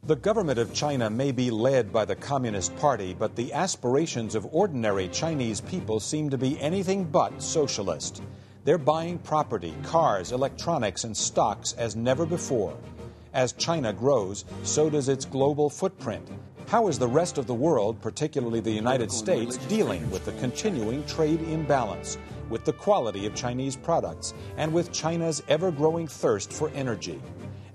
The government of China may be led by the Communist Party, but the aspirations of ordinary Chinese people seem to be anything but socialist. They're buying property, cars, electronics, and stocks as never before. As China grows, so does its global footprint. How is the rest of the world, particularly the United States, dealing with the continuing trade imbalance, with the quality of Chinese products, and with China's ever-growing thirst for energy?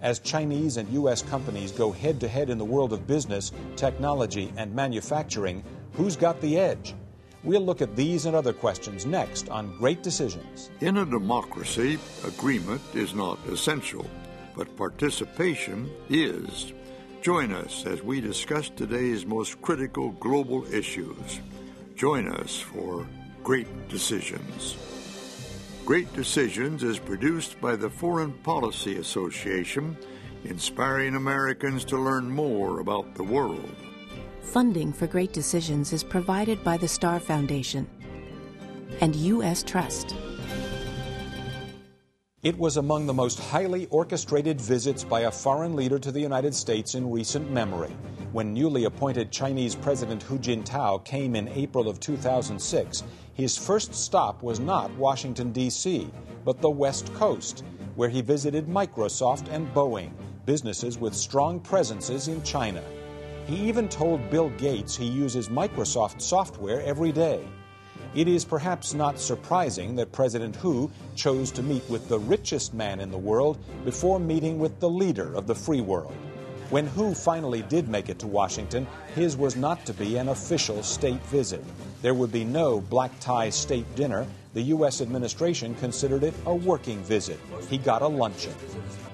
As Chinese and U.S. companies go head-to-head in the world of business, technology, and manufacturing, who's got the edge? We'll look at these and other questions next on Great Decisions. In a democracy, agreement is not essential, but participation is. Join us as we discuss today's most critical global issues. Join us for Great Decisions. Great Decisions is produced by the Foreign Policy Association, inspiring Americans to learn more about the world. Funding for Great Decisions is provided by the Star Foundation and U.S. Trust. It was among the most highly orchestrated visits by a foreign leader to the United States in recent memory. When newly appointed Chinese President Hu Jintao came in April of 2006, his first stop was not Washington, D.C., but the West Coast, where he visited Microsoft and Boeing, businesses with strong presences in China. He even told Bill Gates he uses Microsoft software every day. It is perhaps not surprising that President Hu chose to meet with the richest man in the world before meeting with the leader of the free world. When Hu finally did make it to Washington, his was not to be an official state visit. There would be no black-tie state dinner. The U.S. administration considered it a working visit. He got a luncheon.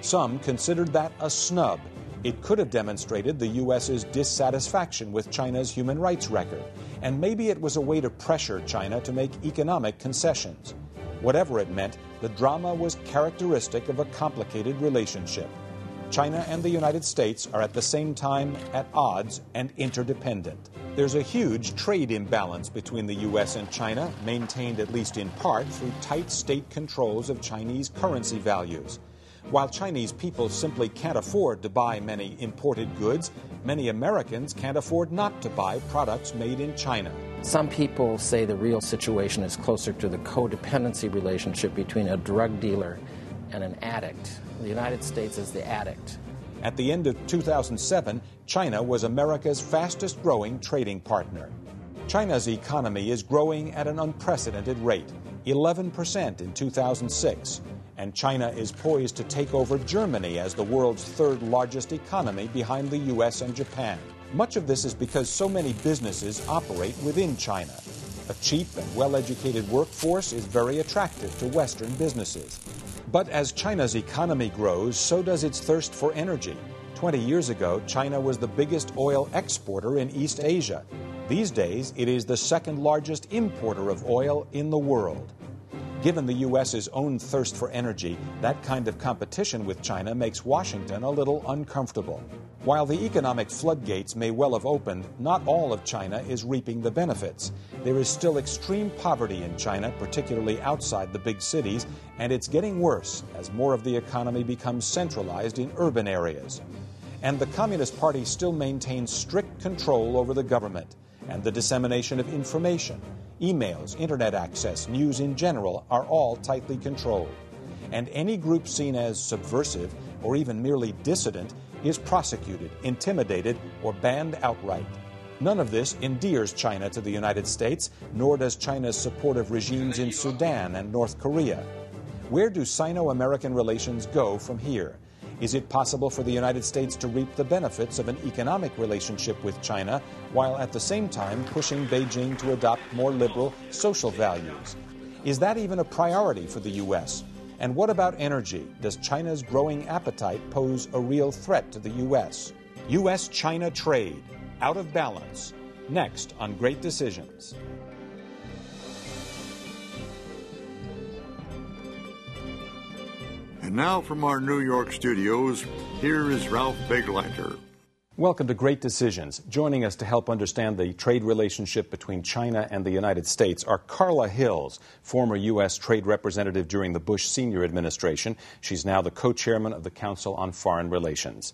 Some considered that a snub. It could have demonstrated the U.S.'s dissatisfaction with China's human rights record, and maybe it was a way to pressure China to make economic concessions. Whatever it meant, the drama was characteristic of a complicated relationship. China and the United States are at the same time at odds and interdependent. There's a huge trade imbalance between the U.S. and China, maintained at least in part through tight state controls of Chinese currency values. While Chinese people simply can't afford to buy many imported goods, many Americans can't afford not to buy products made in China. Some people say the real situation is closer to the codependency relationship between a drug dealer and an addict. The United States is the addict. At the end of 2007, China was America's fastest-growing trading partner. China's economy is growing at an unprecedented rate, 11% in 2006. And China is poised to take over Germany as the world's third-largest economy behind the U.S. and Japan. Much of this is because so many businesses operate within China. A cheap and well-educated workforce is very attractive to Western businesses. But as China's economy grows, so does its thirst for energy. 20 years ago, China was the biggest oil exporter in East Asia. These days, it is the second-largest importer of oil in the world. Given the U.S.'s own thirst for energy, that kind of competition with China makes Washington a little uncomfortable. While the economic floodgates may well have opened, not all of China is reaping the benefits. There is still extreme poverty in China, particularly outside the big cities, and it's getting worse as more of the economy becomes centralized in urban areas. And the Communist Party still maintains strict control over the government and the dissemination of information. Emails, internet access, news in general are all tightly controlled. And any group seen as subversive or even merely dissident is prosecuted, intimidated, or banned outright. None of this endears China to the United States, nor does China's support of regimes in Sudan and North Korea. Where do Sino-American relations go from here? Is it possible for the United States to reap the benefits of an economic relationship with China while at the same time pushing Beijing to adopt more liberal social values? Is that even a priority for the U.S.? And what about energy? Does China's growing appetite pose a real threat to the U.S.? U.S.-China trade, out of balance. Next on Great Decisions. And now from our New York studios, here is Ralph Begleiter. Welcome to Great Decisions. Joining us to help understand the trade relationship between China and the United States are Carla Hills, former U.S. trade representative during the Bush Senior administration. She's now the co-chairman of the Council on Foreign Relations.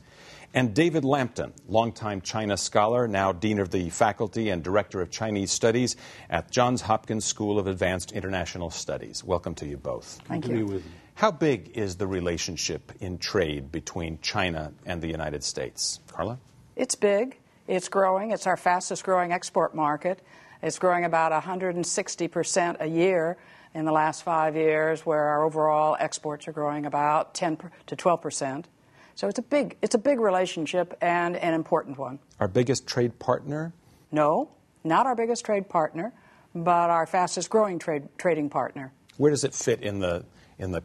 And David Lampton, longtime China scholar, now dean of the faculty and director of Chinese studies at Johns Hopkins School of Advanced International Studies. Welcome to you both. Thank you. How big is the relationship in trade between China and the United States? Carla? It's big. It's growing. It's our fastest growing export market. It's growing about 160% a year in the last 5 years, where our overall exports are growing about 10 to 12%. So it's a big relationship and an important one. Our biggest trade partner? No, not our biggest trade partner, but our fastest growing trading partner. Where does it fit in the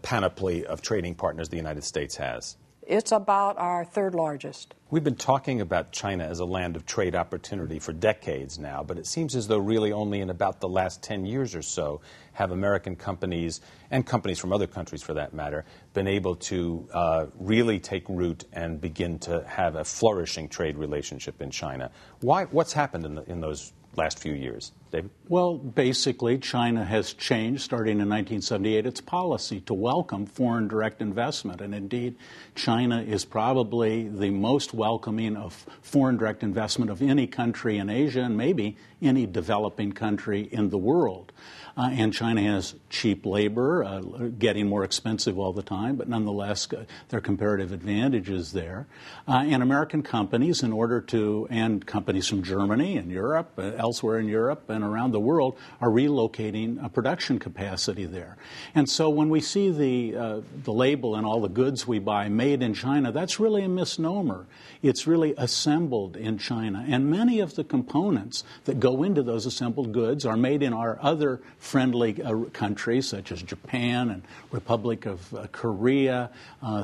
panoply of trading partners the United States has? It's about our third largest. We've been talking about China as a land of trade opportunity for decades now, but it seems as though really only in about the last 10 years or so have American companies, and companies from other countries for that matter, been able to really take root and begin to have a flourishing trade relationship in China. What's happened in those last few years? David? Well, basically, China has changed, starting in 1978, its policy to welcome foreign direct investment. And indeed, China is probably the most welcoming of foreign direct investment of any country in Asia and maybe any developing country in the world. And China has cheap labor, getting more expensive all the time, but nonetheless, there are comparative advantages there. And American companies, and companies from Germany and Europe, elsewhere in Europe and around the world, are relocating production capacity there. And so when we see the label and all the goods we buy made in China, that's really a misnomer. It's really assembled in China. And many of the components that go into those assembled goods are made in our other friendly countries, such as Japan and Republic of Korea,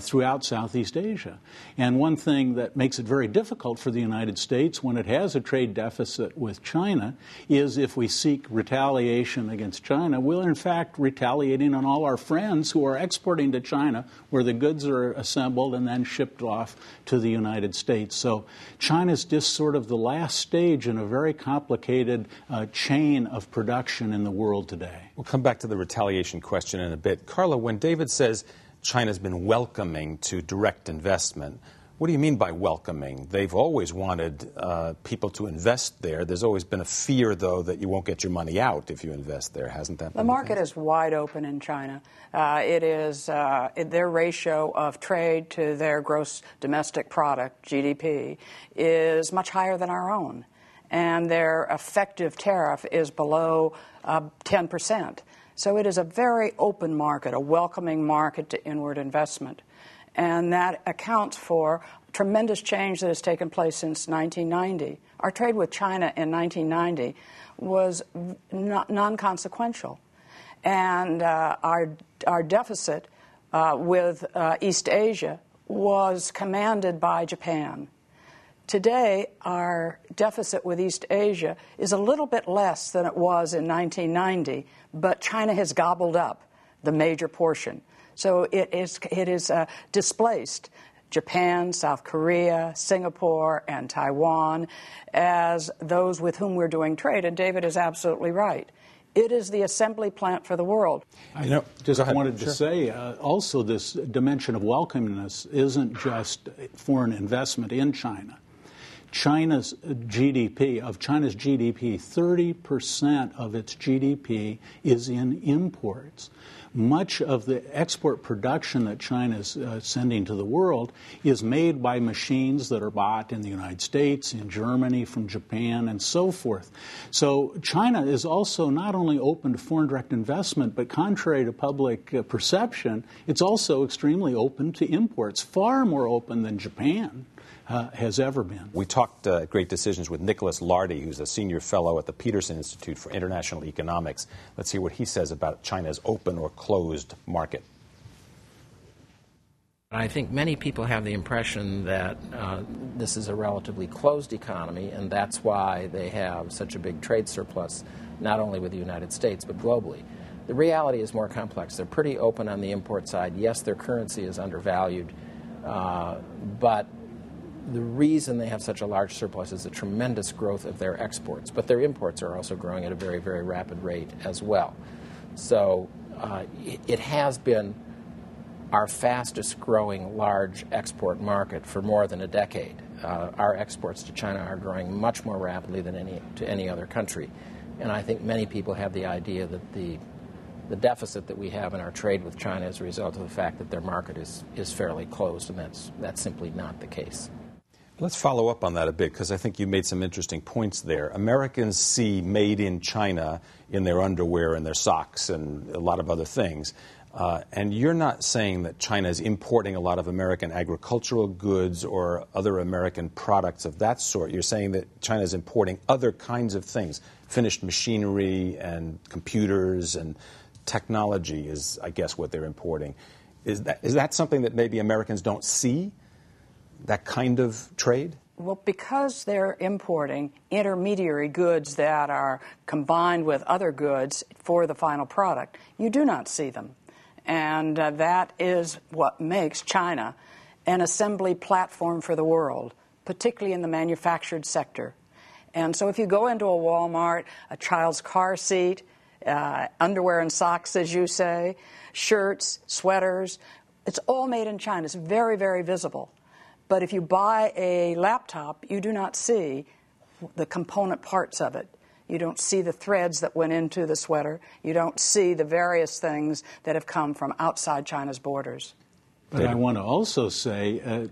throughout Southeast Asia. And one thing that makes it very difficult for the United States when it has a trade deficit with China is if we seek retaliation against China, we're in fact retaliating on all our friends who are exporting to China, where the goods are assembled and then shipped off to the United States. So China's just sort of the last stage in a very complicated chain of production in the world today. We'll come back to the retaliation question in a bit. Carla, when David says China's been welcoming to direct investment, what do you mean by welcoming? They've always wanted people to invest there. There's always been a fear, though, that you won't get your money out if you invest there. Hasn't that been the market is wide open in China. Their ratio of trade to their gross domestic product, GDP, is much higher than our own. And their effective tariff is below 10%. So it is a very open market, a welcoming market to inward investment. And that accounts for tremendous change that has taken place since 1990. Our trade with China in 1990 was non-consequential. And our deficit with East Asia was commanded by Japan. Today, our deficit with East Asia is a little bit less than it was in 1990, but China has gobbled up the major portion. So it is displaced Japan, South Korea, Singapore, and Taiwan as those with whom we're doing trade. And David is absolutely right. It is the assembly plant for the world. I just wanted to say also this dimension of welcomeness isn't just foreign investment in China. China's GDP, 30% of its GDP is in imports. Much of the export production that China is sending to the world is made by machines that are bought in the United States, in Germany, from Japan, and so forth. So China is also not only open to foreign direct investment, but contrary to public perception, it's also extremely open to imports, far more open than Japan has ever been. We talked at Great Decisions with Nicholas Lardy, who's a senior fellow at the Peterson Institute for International Economics. Let's hear what he says about China's open or closed market. I think many people have the impression that this is a relatively closed economy, and that's why they have such a big trade surplus, not only with the United States, but globally. The reality is more complex. They're pretty open on the import side. Yes, their currency is undervalued, but the reason they have such a large surplus is the tremendous growth of their exports, but their imports are also growing at a very, very rapid rate as well. So it has been our fastest growing large export market for more than a decade. Our exports to China are growing much more rapidly than any other country. And I think many people have the idea that the deficit that we have in our trade with China is a result of the fact that their market is fairly closed, and that's simply not the case. Let's follow up on that a bit, because I think you made some interesting points there. Americans see made in China in their underwear and their socks and a lot of other things. And you're not saying that China is importing a lot of American agricultural goods or other American products of that sort. You're saying that China is importing other kinds of things, finished machinery and computers and technology is, I guess, what they're importing. Is that something that maybe Americans don't see, that kind of trade? Well, because they're importing intermediary goods that are combined with other goods for the final product, you do not see them. And that is what makes China an assembly platform for the world, particularly in the manufactured sector. And so if you go into a Walmart, a child's car seat, underwear and socks, as you say, shirts, sweaters, it's all made in China. It's very, very visible. But if you buy a laptop, you do not see the component parts of it. You don't see the threads that went into the sweater. You don't see the various things that have come from outside China's borders. But I want to also say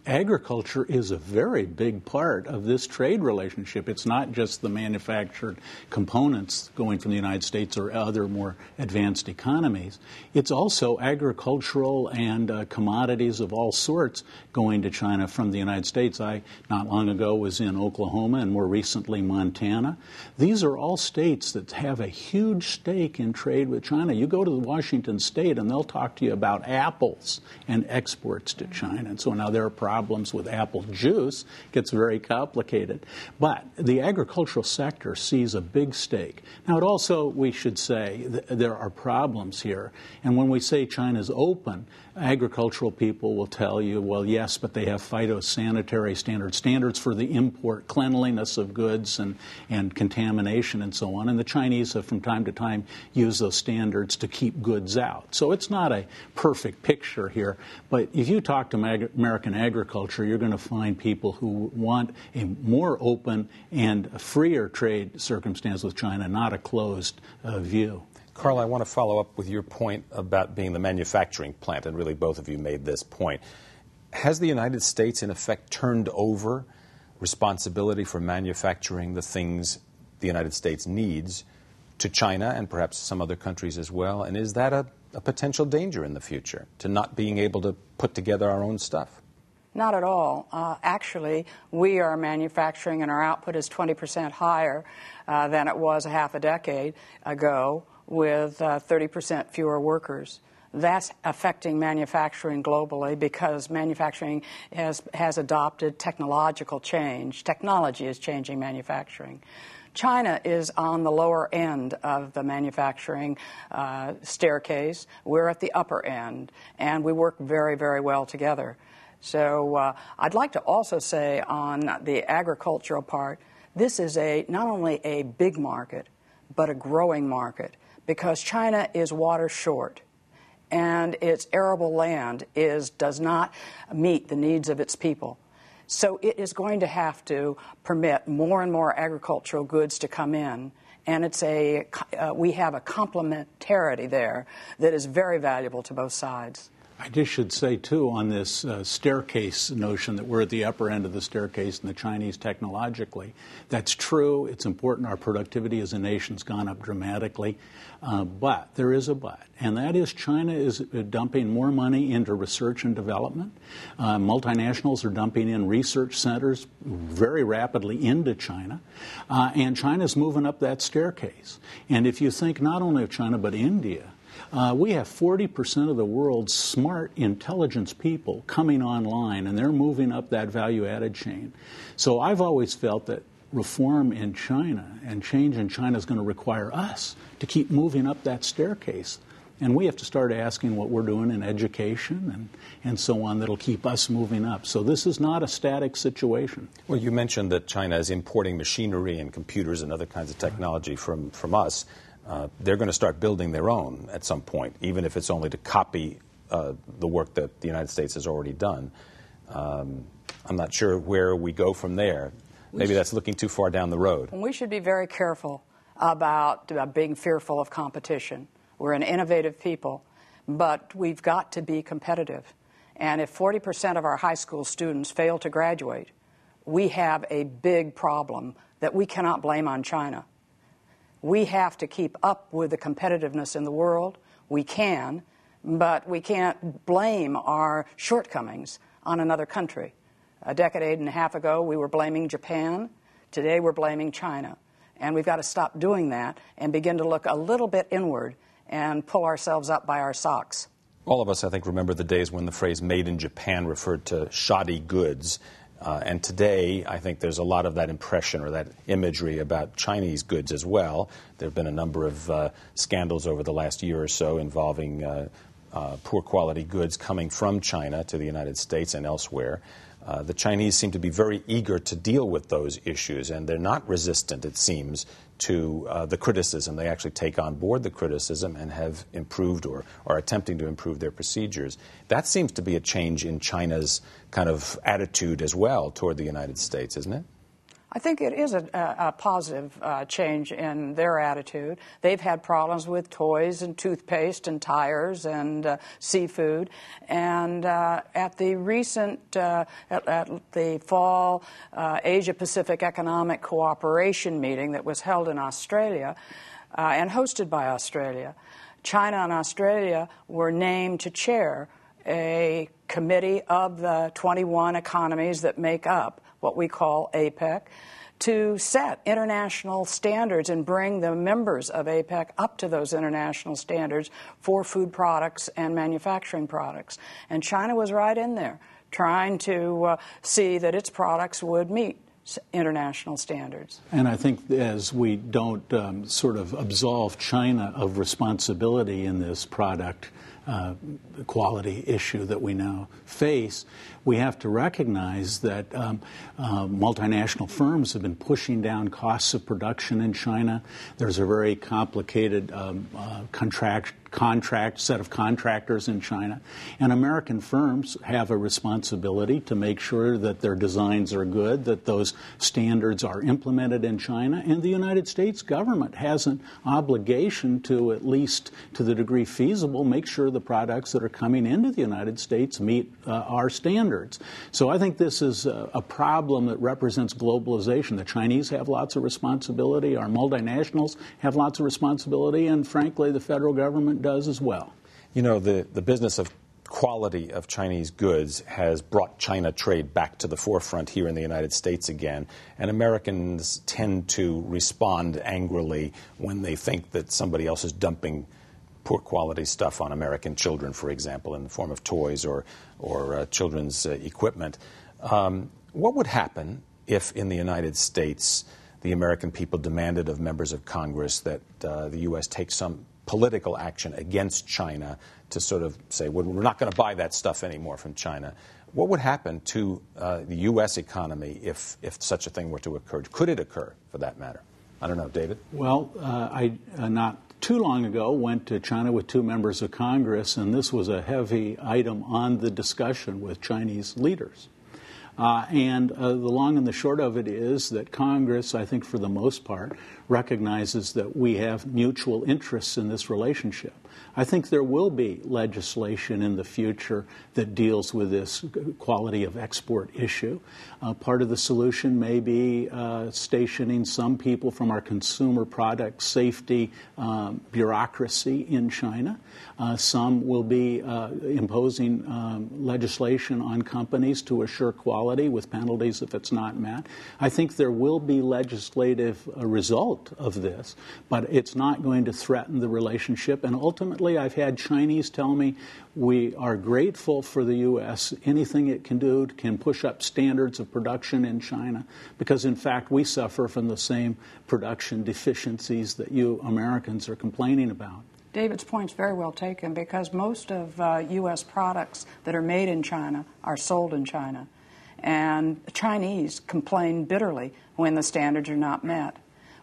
agriculture is a very big part of this trade relationship. It's not just the manufactured components going from the United States or other more advanced economies. It's also agricultural and commodities of all sorts going to China from the United States. I, not long ago, was in Oklahoma and more recently Montana. These are all states that have a huge stake in trade with China. You go to Washington State and they'll talk to you about apples and exports to China. And so now there are problems with apple juice. It gets very complicated. But the agricultural sector sees a big stake. Now, it also, we should say, there are problems here. And when we say China's open, agricultural people will tell you, well, yes, but they have phytosanitary standards for the import, cleanliness of goods and contamination and so on. And the Chinese have from time to time used those standards to keep goods out. So it's not a perfect picture here. But if you talk to American agriculture, you're going to find people who want a more open and freer trade circumstance with China, not a closed view. Carl, I want to follow up with your point about being the manufacturing plant, and really both of you made this point. Has the United States, in effect, turned over responsibility for manufacturing the things the United States needs to China and perhaps some other countries as well? And is that a potential danger in the future, to not being able to put together our own stuff? Not at all. Actually, we are manufacturing and our output is 20% higher than it was a half a decade ago, with 30% fewer workers. That's affecting manufacturing globally because manufacturing has adopted technological change. Technology is changing manufacturing. China is on the lower end of the manufacturing staircase. We're at the upper end, and we work very, very well together. So I'd like to also say on the agricultural part, this is not only a big market, but a growing market, because China is water short, and its arable land does not meet the needs of its people. So it is going to have to permit more and more agricultural goods to come in, and we have a complementarity there that is very valuable to both sides. I just should say, too, on this staircase notion that we're at the upper end of the staircase in the Chinese technologically, that's true. It's important. Our productivity as a nation's gone up dramatically. But there is a but, and that is China is dumping more money into research and development. Multinationals are dumping in research centers very rapidly into China, and China's moving up that staircase. And if you think not only of China but India, we have 40% of the world's smart intelligence people coming online, and they're moving up that value-added chain. So I've always felt that reform in China and change in China is going to require us to keep moving up that staircase. And we have to start asking what we're doing in education and so on that'll keep us moving up. So this is not a static situation. Well, you mentioned that China is importing machinery and computers and other kinds of technology from us. They're going to start building their own at some point, even if it's only to copy the work that the United States has already done. I'm not sure where we go from there. Maybe that's looking too far down the road. We should be very careful about being fearful of competition. We're an innovative people, but we've got to be competitive. And if 40% of our high school students fail to graduate, we have a big problem that we cannot blame on China. We have to keep up with the competitiveness in the world. We can, but we can't blame our shortcomings on another country. A decade and a half ago, we were blaming Japan. Today, we're blaming China. And we've got to stop doing that and begin to look a little bit inward and pull ourselves up by our socks. All of us, I think, remember the days when the phrase made in Japan referred to shoddy goods. And today, I think there's a lot of that impression or that imagery about Chinese goods as well. There have been a number of scandals over the last year or so involving poor quality goods coming from China to the United States and elsewhere. The Chinese seem to be very eager to deal with those issues, and they're not resistant, it seems, to the criticism. They actually take on board the criticism and have improved or are attempting to improve their procedures. That seems to be a change in China's kind of attitude as well toward the United States, isn't it? I think it is a positive change in their attitude. They've had problems with toys and toothpaste and tires and seafood. And at the recent, at the fall Asia-Pacific Economic Cooperation meeting that was held in Australia and hosted by Australia, China and Australia were named to chair a committee of the 21 economies that make up what we call APEC, to set international standards and bring the members of APEC up to those international standards for food products and manufacturing products. And China was right in there, trying to see that its products would meet international standards. And I think as we don't sort of absolve China of responsibility in this product quality issue that we now face, we have to recognize that multinational firms have been pushing down costs of production in China. There's a very complicated set of contractors in China. And American firms have a responsibility to make sure that their designs are good, that those standards are implemented in China. And the United States government has an obligation to, at least to the degree feasible, make sure the products that are coming into the United States meet our standards. So I think this is a problem that represents globalization. The Chinese have lots of responsibility, our multinationals have lots of responsibility, and frankly, the federal government does as well. You know, the business of quality of Chinese goods has brought China trade back to the forefront here in the United States again, and Americans tend to respond angrily when they think that somebody else is dumping poor quality stuff on American children, for example, in the form of toys or children's equipment. What would happen if in the United States the American people demanded of members of Congress that the U.S. take some political action against China to sort of say, well, we're not going to buy that stuff anymore from China? What would happen to the U.S. economy if such a thing were to occur? Could it occur, for that matter? I don't know, David? Well, I not too long ago went to China with two members of Congress, and this was a heavy item on the discussion with Chinese leaders. And the long and the short of it is that Congress, I think for the most part, recognizes that we have mutual interests in this relationship. I think there will be legislation in the future that deals with this quality of export issue. Part of the solution may be stationing some people from our consumer product safety bureaucracy in China. Some will be imposing legislation on companies to assure quality with penalties if it's not met. I think there will be legislative result of this, but it's not going to threaten the relationship. And ultimately, I've had Chinese tell me we are grateful for the U.S. Anything it can do can push up standards of production in China, because in fact we suffer from the same production deficiencies that you Americans are complaining about. David's point's very well taken, because most of U.S. products that are made in China are sold in China. And the Chinese complain bitterly when the standards are not met.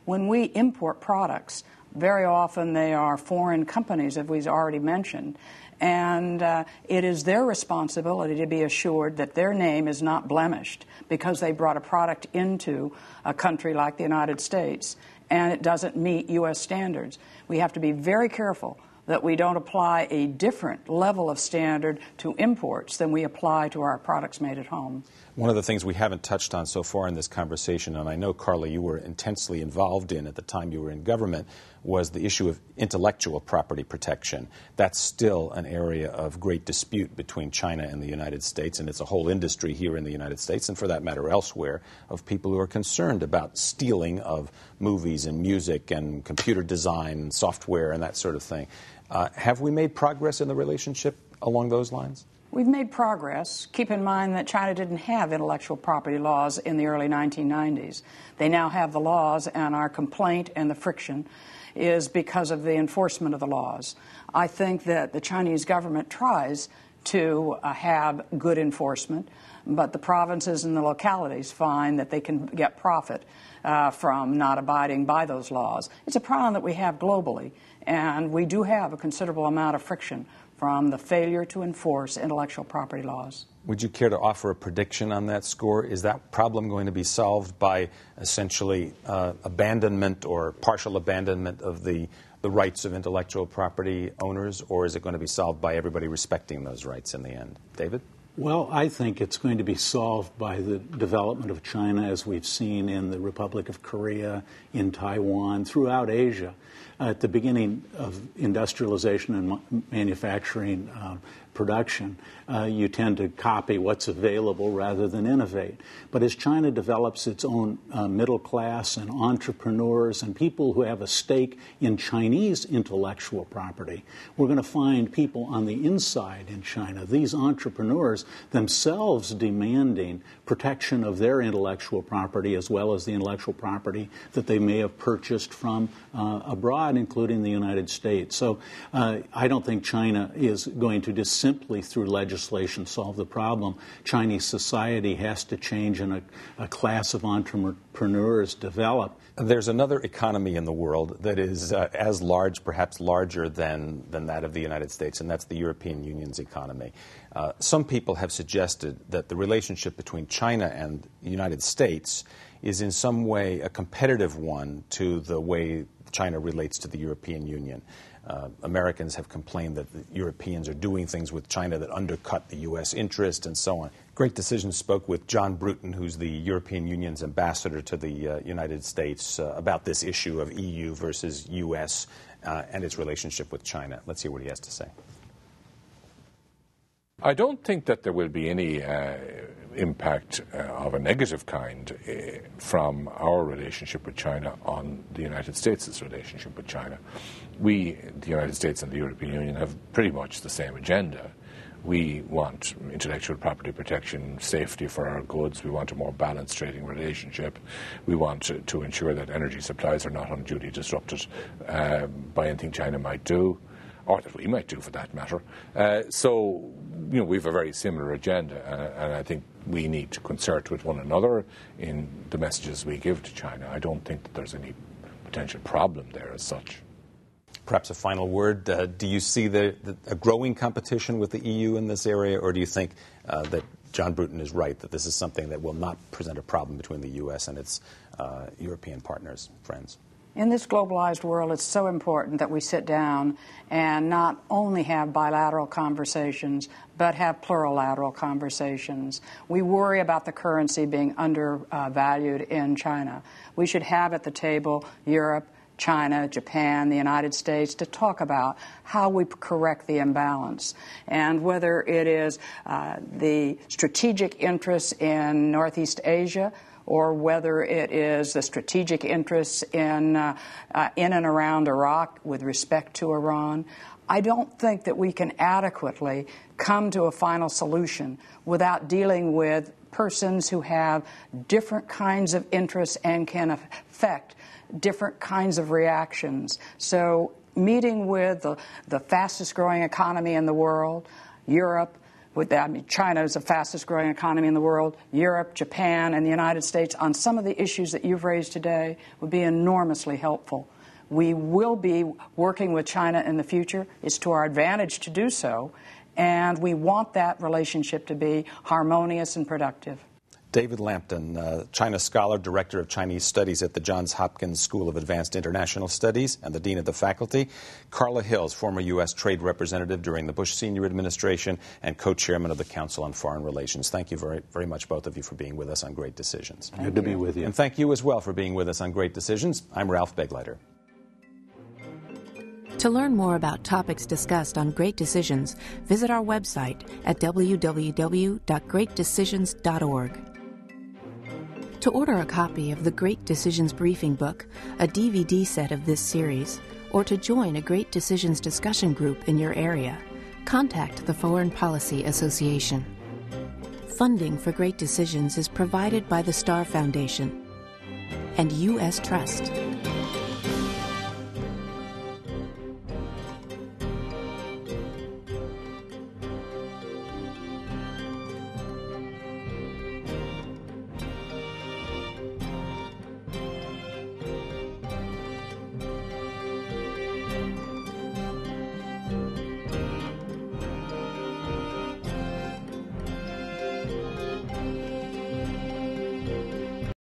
When we import products, very often they are foreign companies, as we've already mentioned, and it is their responsibility to be assured that their name is not blemished because they brought a product into a country like the United States and it doesn't meet U.S. standards. We have to be very careful that we don't apply a different level of standard to imports than we apply to our products made at home. One of the things we haven't touched on so far in this conversation, and I know, Carla, you were intensely involved in at the time you were in government, was the issue of intellectual property protection. That's still an area of great dispute between China and the United States, and it's a whole industry here in the United States, and for that matter elsewhere, of people who are concerned about stealing of movies and music and computer design and software and that sort of thing. Have we made progress in the relationship along those lines? We've made progress. Keep in mind that China didn't have intellectual property laws in the early 1990s. They now have the laws, and our complaint and the friction is because of the enforcement of the laws. I think that the Chinese government tries to have good enforcement, but the provinces and the localities find that they can get profit from not abiding by those laws. It's a problem that we have globally, and we do have a considerable amount of friction from the failure to enforce intellectual property laws. Would you care to offer a prediction on that score? Is that problem going to be solved by essentially abandonment or partial abandonment of the rights of intellectual property owners, or is it going to be solved by everybody respecting those rights in the end? David? Well, I think it's going to be solved by the development of China, as we've seen in the Republic of Korea, in Taiwan, throughout Asia. At the beginning of industrialization and manufacturing production, you tend to copy what's available rather than innovate. But as China develops its own middle class and entrepreneurs and people who have a stake in Chinese intellectual property, we're going to find people on the inside in China, these entrepreneurs themselves demanding protection of their intellectual property as well as the intellectual property that they may have purchased from abroad, including the United States. So I don't think China is going to just simply through legislation solve the problem. Chinese society has to change and a class of entrepreneurs develop. There's another economy in the world that is as large, perhaps larger than that of the United States, and that's the European Union's economy. Some people have suggested that the relationship between China and the United States is in some way a competitive one to the way China relates to the European Union. Americans have complained that the Europeans are doing things with China that undercut the U.S. interest and so on. Great Decisions spoke with John Bruton, who's the European Union's ambassador to the United States, about this issue of EU versus U.S. And its relationship with China. Let's hear what he has to say. I don't think that there will be any impact of a negative kind from our relationship with China on the United States' relationship with China. We, the United States and the European Union, have pretty much the same agenda. We want intellectual property protection, safety for our goods. We want a more balanced trading relationship. We want to ensure that energy supplies are not unduly disrupted by anything China might do, or that we might do for that matter. So, we have a very similar agenda, and I think we need to concert with one another in the messages we give to China. I don't think that there's any potential problem there as such. Perhaps a final word. Do you see a growing competition with the EU in this area, or do you think that John Bruton is right, that this is something that will not present a problem between the U.S. and its European partners, friends? In this globalized world, it's so important that we sit down and not only have bilateral conversations, but have plurilateral conversations. We worry about the currency being undervalued in China. We should have at the table Europe, China, Japan, the United States, to talk about how we correct the imbalance. And whether it is the strategic interests in Northeast Asia, or whether it is the strategic interests in and around Iraq with respect to Iran, I don't think that we can adequately come to a final solution without dealing with persons who have different kinds of interests and can affect different kinds of reactions. So, meeting with the fastest growing economy in the world, Europe. China is the fastest growing economy in the world. Europe, Japan, and the United States on some of the issues that you've raised today would be enormously helpful. We will be working with China in the future. It's to our advantage to do so, and we want that relationship to be harmonious and productive. David Lampton, China scholar, director of Chinese Studies at the Johns Hopkins School of Advanced International Studies and the dean of the faculty. Carla Hills, former U.S. trade representative during the Bush Senior administration and co-chairman of the Council on Foreign Relations. Thank you very, very much, both of you, for being with us on Great Decisions. Good to be with you. And thank you as well for being with us on Great Decisions. I'm Ralph Begleiter. To learn more about topics discussed on Great Decisions, visit our website at www.greatdecisions.org. To order a copy of the Great Decisions Briefing Book, a DVD set of this series, or to join a Great Decisions discussion group in your area, contact the Foreign Policy Association. Funding for Great Decisions is provided by the Star Foundation and U.S. Trust.